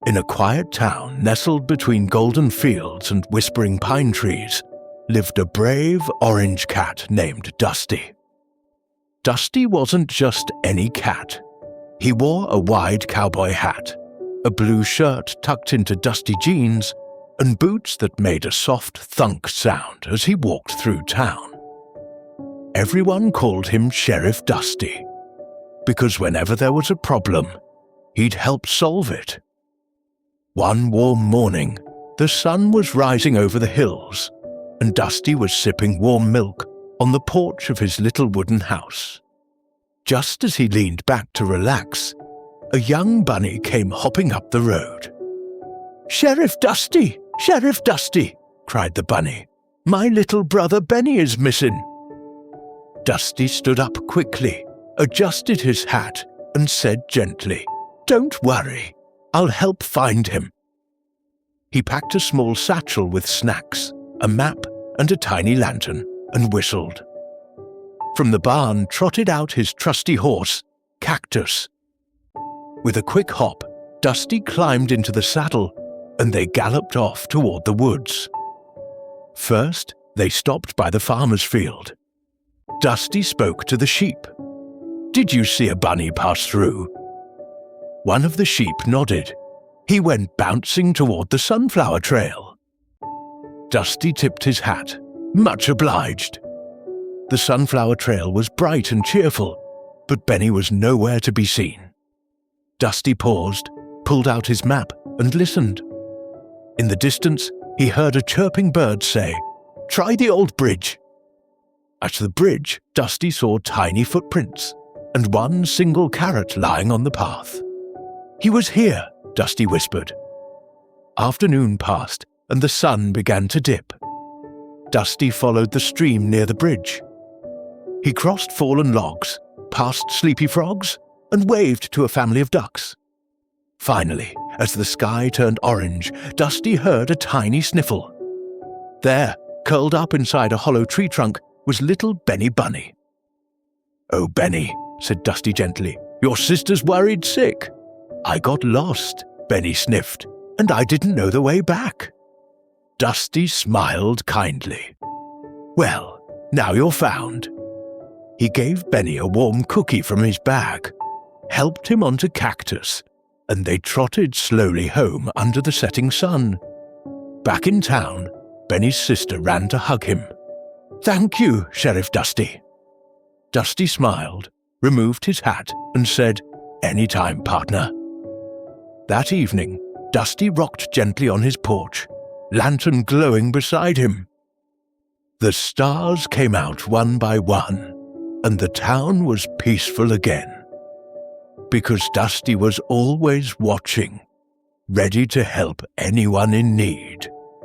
In a quiet town nestled between golden fields and whispering pine trees lived a brave orange cat named Dusty. Dusty wasn't just any cat. He wore a wide cowboy hat, a blue shirt tucked into dusty jeans, and boots that made a soft thunk sound as he walked through town. Everyone called him Sheriff Dusty, because whenever there was a problem, he'd help solve it. One warm morning, the sun was rising over the hills, and Dusty was sipping warm milk on the porch of his little wooden house. Just as he leaned back to relax, a young bunny came hopping up the road. "Sheriff Dusty! Sheriff Dusty!" cried the bunny. "My little brother Benny is missing." Dusty stood up quickly, adjusted his hat, and said gently, "Don't worry, I'll help find him." He packed a small satchel with snacks, a map, and a tiny lantern, and whistled. From the barn trotted out his trusty horse, Cactus. With a quick hop, Dusty climbed into the saddle, and they galloped off toward the woods. First, they stopped by the farmer's field. Dusty spoke to the sheep. "Did you see a bunny pass through?" One of the sheep nodded. He went bouncing toward the sunflower trail. Dusty tipped his hat. "Much obliged." The sunflower trail was bright and cheerful, but Benny was nowhere to be seen. Dusty paused, pulled out his map, and listened. In the distance, he heard a chirping bird say, "Try the old bridge." At the bridge, Dusty saw tiny footprints and one single carrot lying on the path. "He was here," Dusty whispered. Afternoon passed, and the sun began to dip. Dusty followed the stream near the bridge. He crossed fallen logs, past sleepy frogs, and waved to a family of ducks. Finally, as the sky turned orange, Dusty heard a tiny sniffle. There, curled up inside a hollow tree trunk, was little Benny Bunny. "Oh, Benny," said Dusty gently, "your sister's worried sick." "I got lost," Benny sniffed, "and I didn't know the way back." Dusty smiled kindly. "Well, now you're found." He gave Benny a warm cookie from his bag, helped him onto Cactus, and they trotted slowly home under the setting sun. Back in town, Benny's sister ran to hug him. "Thank you, Sheriff Dusty." Dusty smiled, removed his hat, and said, "Anytime, partner." That evening, Dusty rocked gently on his porch, lantern glowing beside him. The stars came out one by one, and the town was peaceful again. Because Dusty was always watching, ready to help anyone in need.